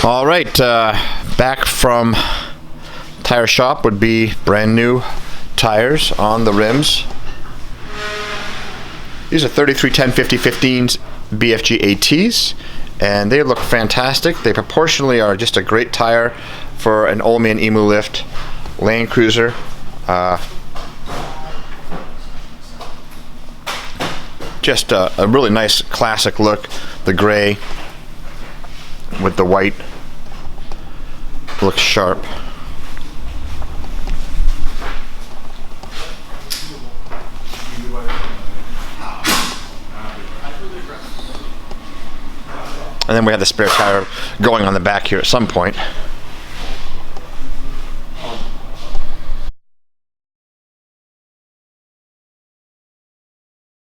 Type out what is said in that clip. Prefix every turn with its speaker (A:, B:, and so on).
A: All right, back from tire shop would be brand new tires on the rims. These are 33-10-50-15s BFG ATs, and they look fantastic. They proportionally are just a great tire for an old man emu lift Land Cruiser. Just a really nice classic look. The gray with the white looks sharp. And then we have the spare tire going on the back here at some point.